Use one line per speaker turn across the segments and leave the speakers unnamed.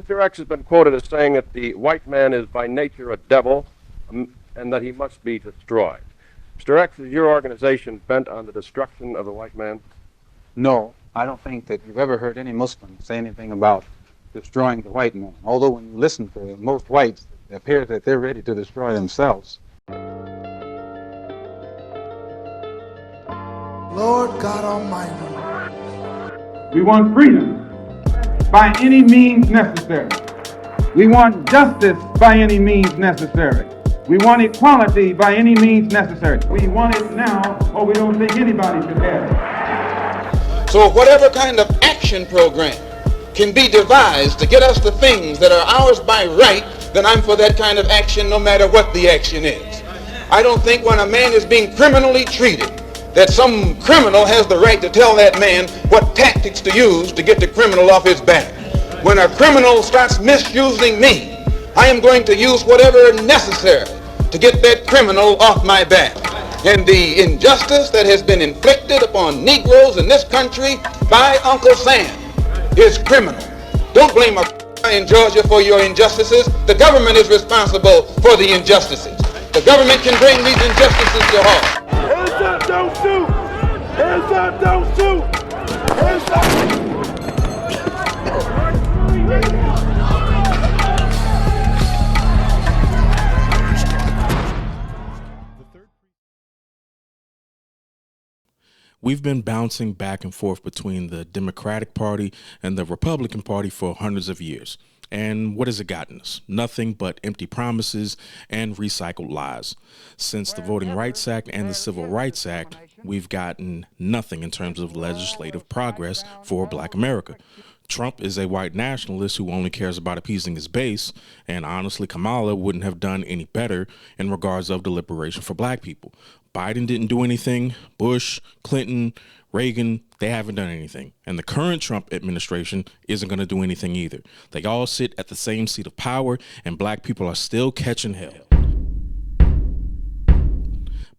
Mr. X has been quoted as saying that the white man is by nature a devil and that he must be destroyed. Mr. X, is your organization bent on the destruction of the white man?
No, I don't think that you've ever heard any Muslim say anything about destroying the white man. Although when you listen to most whites, it appears that they're ready to destroy themselves.
Lord God Almighty.
We want freedom by any means necessary. We want justice by any means necessary. We want equality by any means necessary. We want it now, or we don't think anybody should have it.
So whatever kind of action program can be devised to get us the things that are ours by right, then I'm for that kind of action no matter what the action is. I don't think when a man is being criminally treated that some criminal has the right to tell that man what tactics to use to get the criminal off his back. When a criminal starts misusing me, I am going to use whatever is necessary to get that criminal off my back. And the injustice that has been inflicted upon Negroes in this country by Uncle Sam is criminal. Don't blame a in Georgia for your injustices. The government is responsible for the injustices. The government can bring these injustices to halt.
Hands up, don't shoot! Hands up, don't shoot! Hands up!
We've been bouncing back and forth between the Democratic Party and the Republican Party for hundreds of years. And what has it gotten us? Nothing but empty promises and recycled lies. Since the Voting Rights Act and the Civil Rights Act, we've gotten nothing in terms of legislative progress for Black America. Trump is a white nationalist who only cares about appeasing his base, and honestly, Kamala wouldn't have done any better in regards of the liberation for Black people. Biden didn't do anything. Bush, Clinton, Reagan, they haven't done anything. And the current Trump administration isn't going to do anything either. They all sit at the same seat of power, and Black people are still catching hell.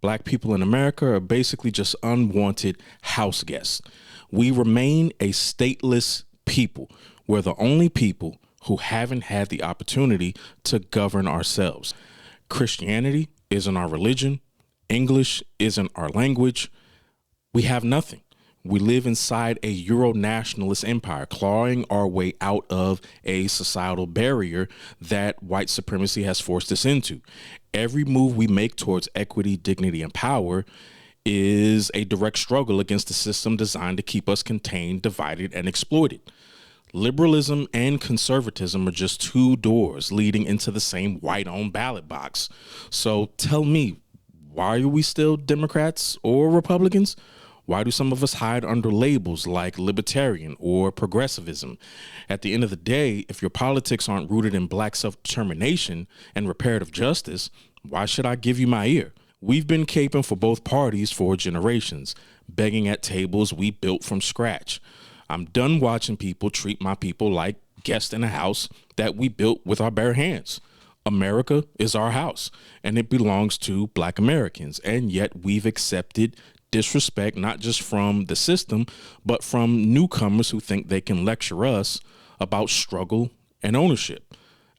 Black people in America are basically just unwanted house guests. We remain a stateless people. We're the only people who haven't had the opportunity to govern ourselves. Christianity isn't our religion. English isn't our language. We have nothing. We live inside a Euro-nationalist empire, clawing our way out of a societal barrier that white supremacy has forced us into. Every move we make towards equity, dignity, and power is a direct struggle against a system designed to keep us contained, divided, and exploited. Liberalism and conservatism are just two doors leading into the same white-owned ballot box. So tell me, why are we still Democrats or Republicans? Why do some of us hide under labels like libertarian or progressivism? At the end of the day, if your politics aren't rooted in Black self-determination and reparative justice, why should I give you my ear? We've been caping for both parties for generations, begging at tables we built from scratch. I'm done watching people treat my people like guests in a house that we built with our bare hands. America is our house, and it belongs to Black Americans, and yet we've accepted disrespect not just from the system, but from newcomers who think they can lecture us about struggle and ownership.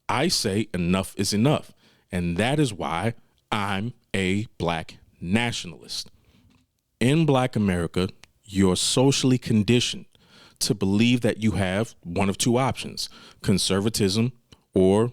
I say enough is enough, and that is why I'm a Black nationalist. In Black America, you're socially conditioned to believe that you have one of two options, conservatism or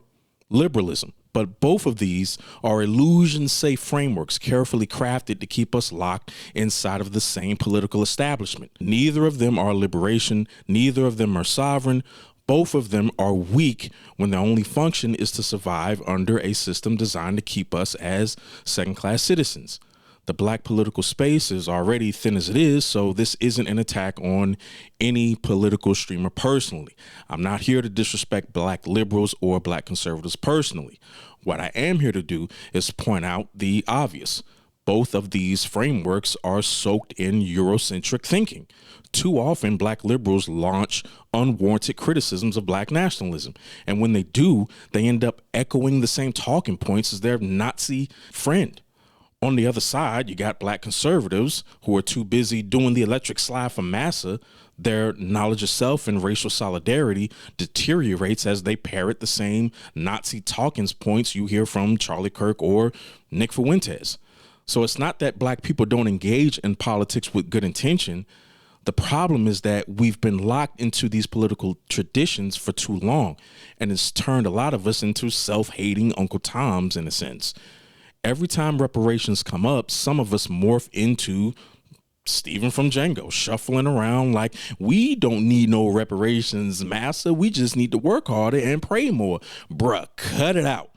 liberalism. But both of these are illusion-safe frameworks carefully crafted to keep us locked inside of the same political establishment. Neither of them are liberation. Neither of them are sovereign. Both of them are weak when their only function is to survive under a system designed to keep us as second-class citizens. The Black political space is already thin as it is, so this isn't an attack on any political streamer personally. I'm not here to disrespect Black liberals or Black conservatives personally. What I am here to do is point out the obvious. Both of these frameworks are soaked in Eurocentric thinking. Too often, Black liberals launch unwarranted criticisms of Black nationalism. And when they do, they end up echoing the same talking points as their Nazi friend. On the other side, you got black conservatives who are too busy doing the electric slide from massa. Their knowledge of self and racial solidarity deteriorates as they parrot the same Nazi talking points you hear from Charlie Kirk or Nick Fuentes. So it's not that black people don't engage in politics with good intention. The problem is that we've been locked into these political traditions for too long, and it's turned a lot of us into self-hating Uncle Toms in a sense. Every time reparations come up, some of us morph into Stephen from Django, shuffling around like, we don't need no reparations, massa. We just need to work harder and pray more. Bruh, cut it out.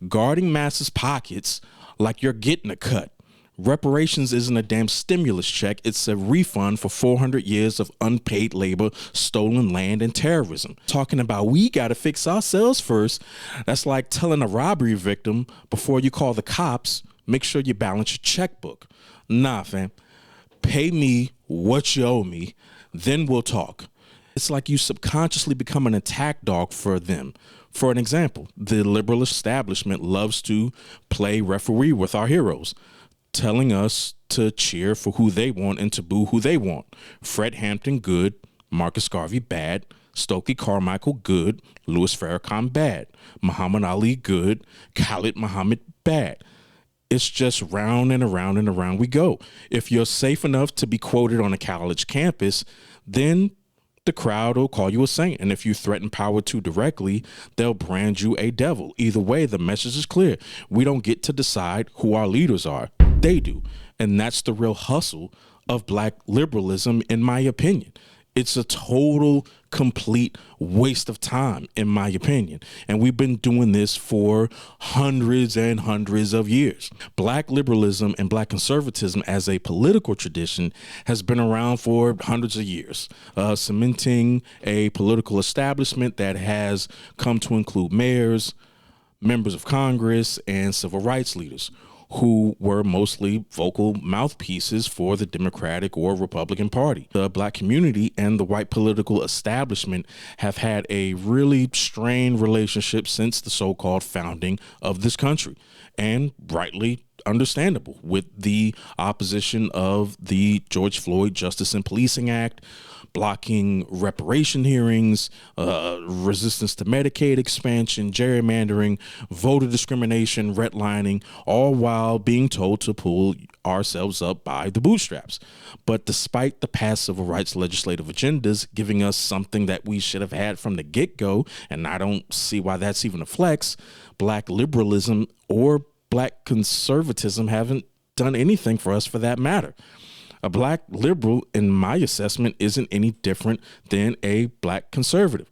Guarding masses' pockets like you're getting a cut. Reparations isn't a damn stimulus check. It's a refund for 400 years of unpaid labor, stolen land, and terrorism. Talking about we got to fix ourselves first. That's like telling a robbery victim before you call the cops, make sure you balance your checkbook. Nah, fam. Pay me what you owe me, then we'll talk. It's like you subconsciously become an attack dog for them. For an example, the liberal establishment loves to play referee with our heroes, telling us to cheer for who they want and to boo who they want. Fred Hampton, good. Marcus Garvey, bad. Stokely Carmichael, good. Louis Farrakhan, bad. Muhammad Ali, good. Khalid Muhammad, bad. It's just round and around and around we go. If you're safe enough to be quoted on a college campus, then the crowd will call you a saint. And if you threaten power too directly, they'll brand you a devil. Either way, the message is clear. We don't get to decide who our leaders are. They do. And that's the real hustle of black liberalism, in my opinion. It's a total, complete waste of time, in my opinion. And we've been doing this for hundreds and hundreds of years. Black liberalism and black conservatism as a political tradition has been around for hundreds of years, cementing a political establishment that has come to include mayors, members of Congress, and civil rights leaders, who were mostly vocal mouthpieces for the Democratic or Republican Party. The black community and the white political establishment have had a really strained relationship since the so-called founding of this country, and rightly understandable, with the opposition of the George Floyd Justice and Policing Act, blocking reparation hearings, resistance to Medicaid expansion, gerrymandering, voter discrimination, redlining, all while being told to pull ourselves up by the bootstraps. But despite the past civil rights legislative agendas giving us something that we should have had from the get-go, and I don't see why that's even a flex, black liberalism or black conservatism haven't done anything for us for that matter. A black liberal, in my assessment, isn't any different than a black conservative.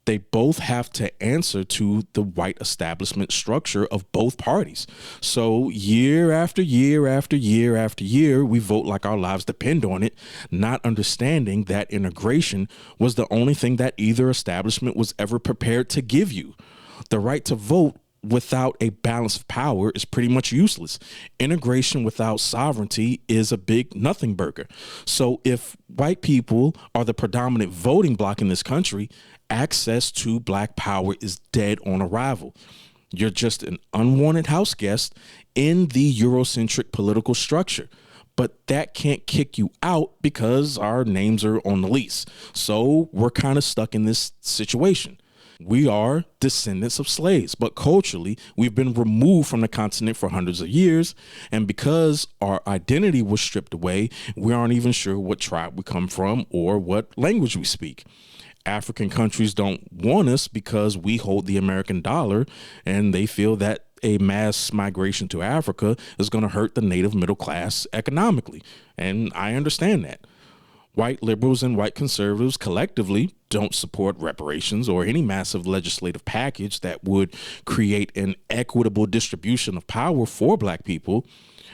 They both have to answer to the white establishment structure of both parties. So year after year after year after year, we vote like our lives depend on it, not understanding that integration was the only thing that either establishment was ever prepared to give you. The right to vote without a balance of power is pretty much useless. Integration without sovereignty is a big nothing burger. So if white people are the predominant voting bloc in this country, access to black power is dead on arrival. You're just an unwanted house guest in the Eurocentric political structure. But that can't kick you out because our names are on the lease. So we're kind of stuck in this situation. We are descendants of slaves, but culturally, we've been removed from the continent for hundreds of years. And because our identity was stripped away, we aren't even sure what tribe we come from or what language we speak. African countries don't want us because we hold the American dollar, and they feel that a mass migration to Africa is going to hurt the native middle class economically. And I understand that. White liberals and white conservatives collectively don't support reparations or any massive legislative package that would create an equitable distribution of power for black people.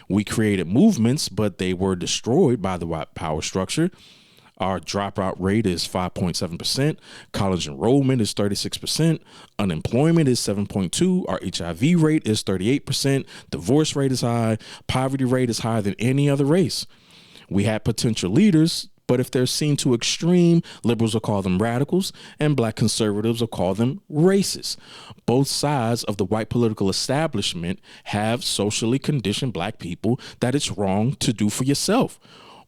We created movements, but they were destroyed by the white power structure. Our dropout rate is 5.7%. College enrollment is 36%. Unemployment is 7.2%. Our HIV rate is 38%. Divorce rate is high. Poverty rate is higher than any other race. We had potential leaders, But if they're seen too extreme, liberals will call them radicals and black conservatives will call them racist. Both sides of the white political establishment have socially conditioned black people that it's wrong to do for yourself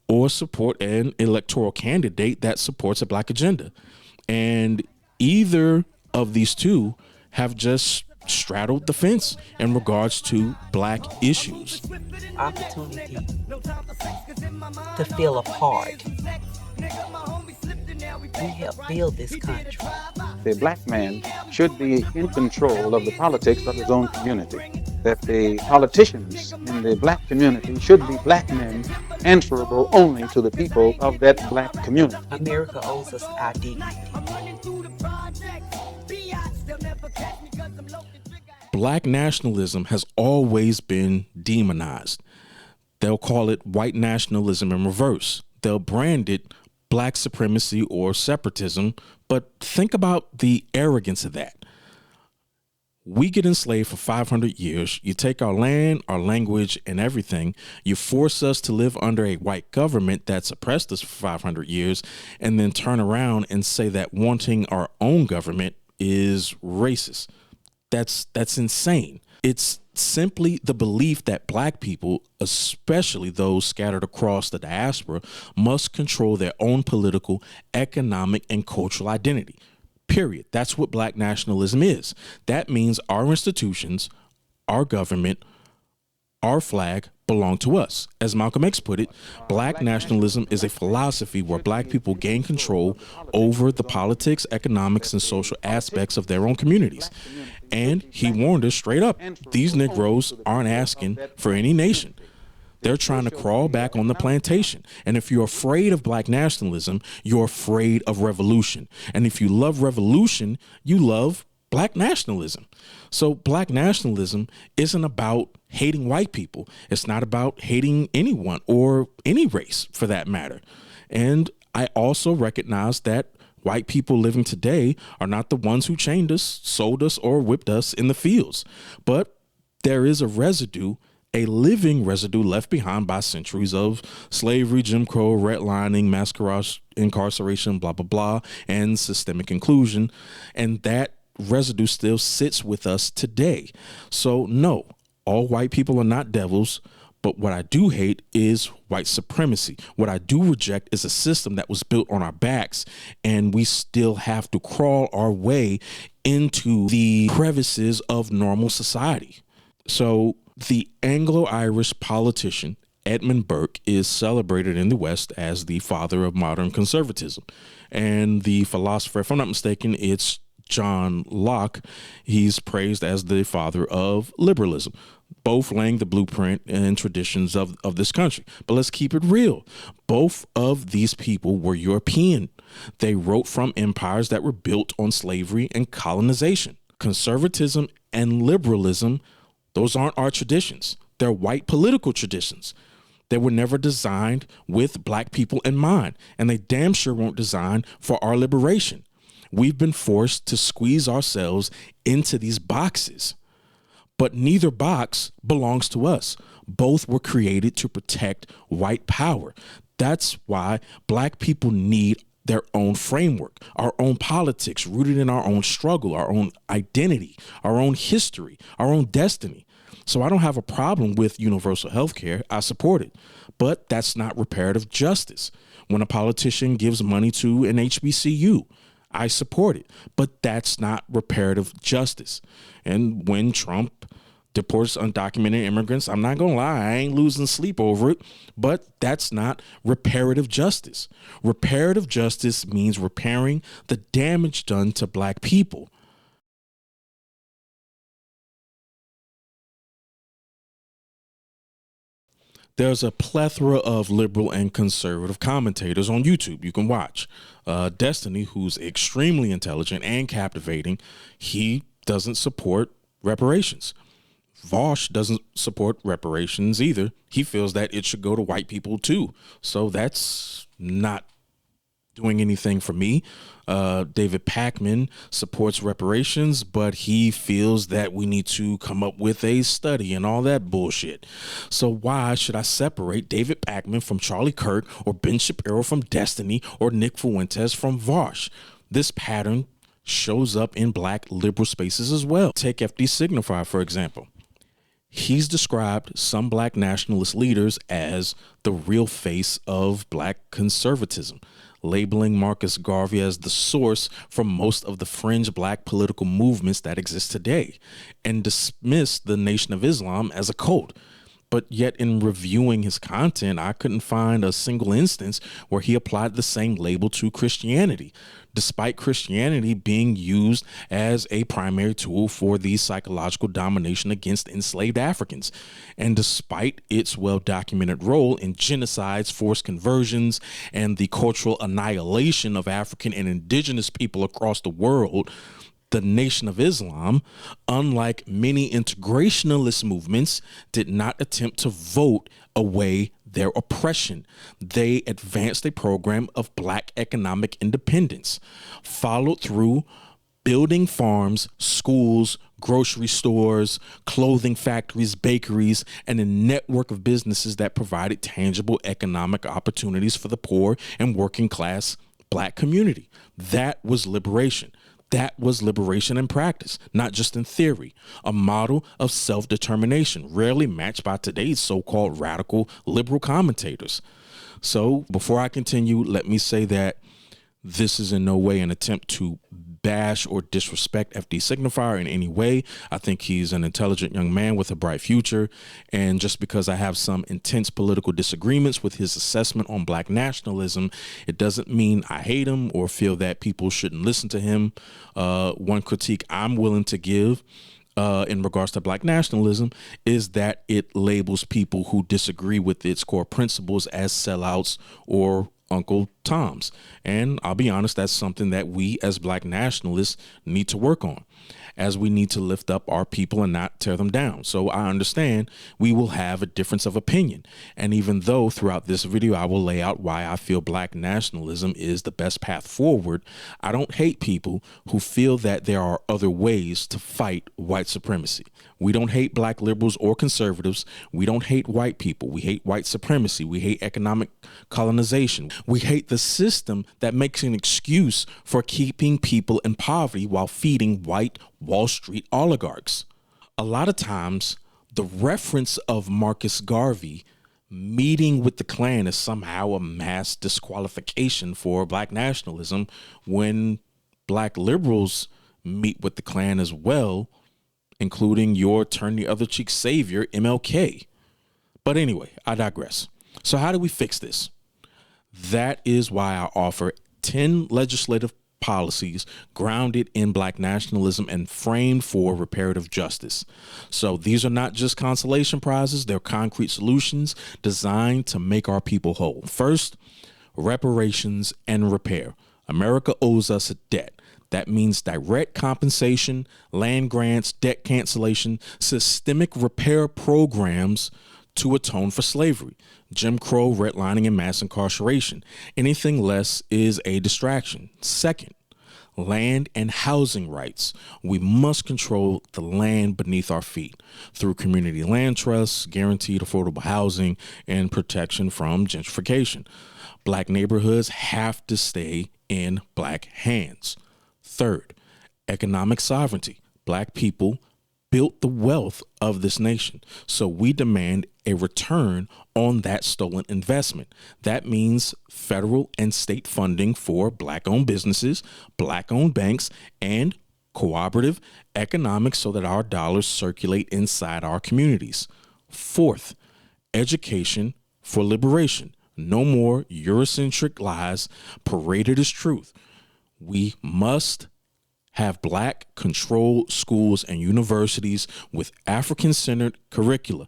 or support an electoral candidate that supports a black agenda. And either of these two have just straddled the fence in regards to black issues.
Opportunity to feel a part. We help build this country.
The black man should be in control of the politics of his own community. That the politicians in the black community should be black men answerable only to the people of that black community.
America owes us our dignity.
Black nationalism has always been demonized. They'll call it white nationalism in reverse. They'll brand it black supremacy or separatism, but think about the arrogance of that. We get enslaved for 500 years. You take our land, our language, and everything. You force us to live under a white government that's oppressed us for 500 years, and then turn around and say that wanting our own government is racist. That's insane. It's simply the belief that black people, especially those scattered across the diaspora, must control their own political, economic, and cultural identity. Period. That's what black nationalism is. That means our institutions, our government, our flag belong to us. As Malcolm X put it, black nationalism is a philosophy where black people gain control over the politics, economics, and social aspects of their own communities. And he warned us straight up, these Negroes aren't asking for any nation. They're trying to crawl back on the plantation. And if you're afraid of black nationalism, you're afraid of revolution. And if you love revolution, you love black nationalism. So black nationalism isn't about hating white people. It's not about hating anyone or any race for that matter. And I also recognize that white people living today are not the ones who chained us, sold us, or whipped us in the fields. But there is a residue, a living residue left behind by centuries of slavery, Jim Crow, redlining, mass incarceration, blah, blah, blah, and systemic inclusion. And that residue still sits with us today. So no, all white people are not devils. But what I do hate is white supremacy. What I do reject is a system that was built on our backs, and we still have to crawl our way into the crevices of normal society. So the Anglo-Irish politician Edmund Burke is celebrated in the West as the father of modern conservatism. And the philosopher, if I'm not mistaken, it's John Locke. He's praised as the father of liberalism, both laying the blueprint and traditions of this country. But let's keep it real. Both of these people were European. They wrote from empires that were built on slavery and colonization. Conservatism and liberalism, those aren't our traditions. They're white political traditions. They were never designed with black people in mind, and they damn sure weren't designed for our liberation. We've been forced to squeeze ourselves into these boxes. But neither box belongs to us. Both were created to protect white power. That's why black people need their own framework, our own politics rooted in our own struggle, our own identity, our own history, our own destiny. So I don't have a problem with universal health care. I support it. But that's not reparative justice. When a politician gives money to an HBCU, I support it, but that's not reparative justice. And when Trump deports undocumented immigrants, I'm not gonna lie, I ain't losing sleep over it, but that's not reparative justice. Reparative justice means repairing the damage done to black people. There's a plethora of liberal and conservative commentators on YouTube you can watch. Destiny, who's extremely intelligent and captivating, he doesn't support reparations. Vosh doesn't support reparations either. He feels that it should go to white people too. So that's not doing anything for me. David Pakman supports reparations, but he feels that we need to come up with a study and all that bullshit. So why should I separate David Pakman from Charlie Kirk, or Ben Shapiro from Destiny, or Nick Fuentes from Vosh? This pattern shows up in black liberal spaces as well. Take FD Signify, for example. He's described some black nationalist leaders as the real face of black conservatism, labeling Marcus Garvey as the source for most of the fringe black political movements that exist today, and dismissed the Nation of Islam as a cult. But yet in reviewing his content, I couldn't find a single instance where he applied the same label to Christianity, despite Christianity being used as a primary tool for the psychological domination against enslaved Africans, and despite its well-documented role in genocides, forced conversions, and the cultural annihilation of African and indigenous people across the world. The Nation of Islam, unlike many integrationalist movements, did not attempt to vote away their oppression. They advanced a program of black economic independence, followed through building farms, schools, grocery stores, clothing factories, bakeries, and a network of businesses that provided tangible economic opportunities for the poor and working class black community. That was liberation. That was liberation in practice, not just in theory, a model of self-determination, rarely matched by today's so-called radical liberal commentators. So before I continue, let me say that this is in no way an attempt to bash or disrespect FD Signifier in any way. I think he's an intelligent young man with a bright future. And just because I have some intense political disagreements with his assessment on black nationalism, it doesn't mean I hate him or feel that people shouldn't listen to him. One critique I'm willing to give in regards to black nationalism is that it labels people who disagree with its core principles as sellouts or Uncle Toms. And I'll be honest, that's something that we as black nationalists need to work on, as we need to lift up our people and not tear them down. So I understand we will have a difference of opinion. And even though throughout this video I will lay out why I feel black nationalism is the best path forward, I don't hate people who feel that there are other ways to fight white supremacy. We don't hate black liberals or conservatives. We don't hate white people. We hate white supremacy. We hate economic colonization. We hate the system that makes an excuse for keeping people in poverty while feeding white Wall Street oligarchs. A lot of times, the reference of Marcus Garvey meeting with the Klan is somehow a mass disqualification for black nationalism, when black liberals meet with the Klan as well, including your turn the other cheek savior, MLK. But anyway, I digress. So how do we fix this? That is why I offer 10 legislative policies grounded in black nationalism and framed for reparative justice. So these are not just consolation prizes, they're concrete solutions designed to make our people whole. First, reparations and repair. America owes us a debt. That means direct compensation, land grants, debt cancellation, systemic repair programs to atone for slavery, Jim Crow, redlining, and mass incarceration. Anything less is a distraction. Second, land and housing rights. We must control the land beneath our feet through community land trusts, guaranteed affordable housing, and protection from gentrification. Black neighborhoods have to stay in black hands. Third, economic sovereignty. Black people built the wealth of this nation, so we demand a return on that stolen investment. That means federal and state funding for black-owned businesses, black-owned banks, and cooperative economics so that our dollars circulate inside our communities. Fourth, education for liberation. No more Eurocentric lies paraded as truth. We must have black controlled schools and universities with African-centered curricula,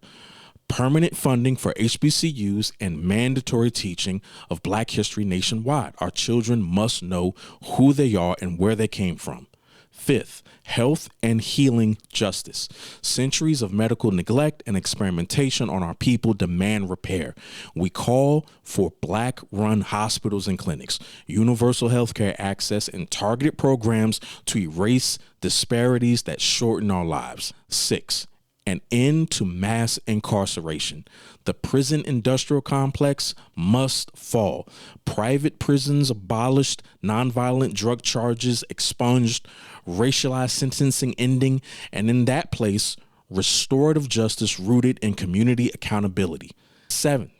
permanent funding for HBCUs, and mandatory teaching of black history nationwide. Our children must know who they are and where they came from. Fifth, health and healing justice. Centuries of medical neglect and experimentation on our people demand repair. We call for Black-run hospitals and clinics, universal healthcare access, and targeted programs to erase disparities that shorten our lives. Six, an end to mass incarceration. The prison industrial complex must fall. Private prisons abolished, nonviolent drug charges expunged, racialized sentencing ending, and in that place, restorative justice rooted in community accountability. Seventh,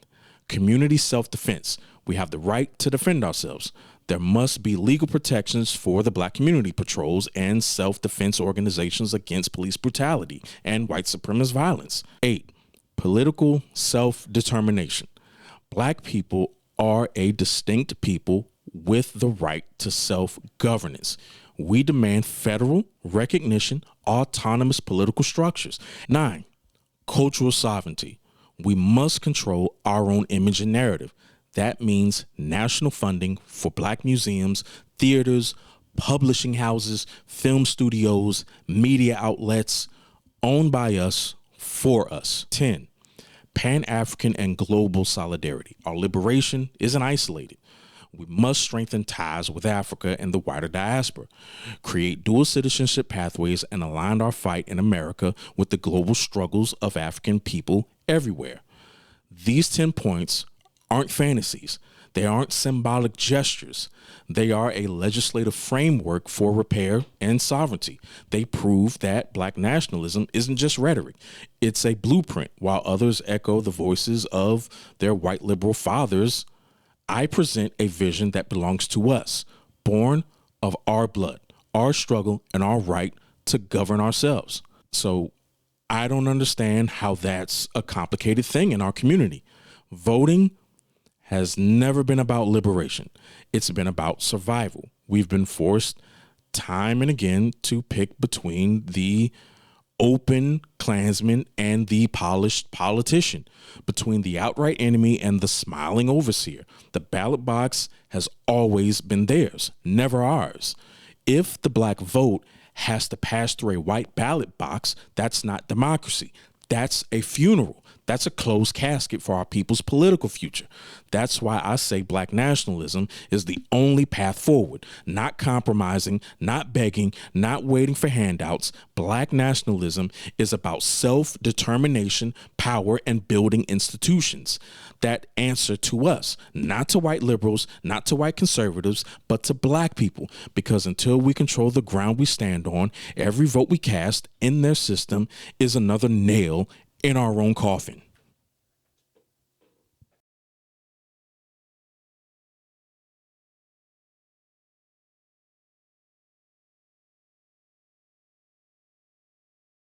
community self-defense. We have the right to defend ourselves. There must be legal protections for the Black community patrols and self-defense organizations against police brutality and white supremacist violence. 8, political self-determination. Black people are a distinct people with the right to self-governance. We demand federal recognition, autonomous political structures. 9, cultural sovereignty. We must control our own image and narrative. That means national funding for Black museums, theaters, publishing houses, film studios, media outlets, owned by us, for us. 10, Pan-African and global solidarity. Our liberation isn't isolated. We must strengthen ties with Africa and the wider diaspora, create dual citizenship pathways, and align our fight in America with the global struggles of African people everywhere. These 10 points aren't fantasies. They aren't symbolic gestures. They are a legislative framework for repair and sovereignty. They prove that Black nationalism isn't just rhetoric. It's a blueprint. While others echo the voices of their white liberal fathers, I present a vision that belongs to us, born of our blood, our struggle, and our right to govern ourselves. So I don't understand how that's a complicated thing in our community. Voting has never been about liberation. It's been about survival. We've been forced time and again to pick between the open Klansman and the polished politician, between the outright enemy and the smiling overseer. The ballot box has always been theirs, never ours. If the Black vote has to pass through a white ballot box, that's not democracy. That's a funeral. That's a closed casket for our people's political future. That's why I say Black nationalism is the only path forward. Not compromising, not begging, not waiting for handouts. Black nationalism is about self-determination, power, and building institutions that answer to us, not to white liberals, not to white conservatives, but to Black people. Because until we control the ground we stand on, every vote we cast in their system is another nail in our own coffin.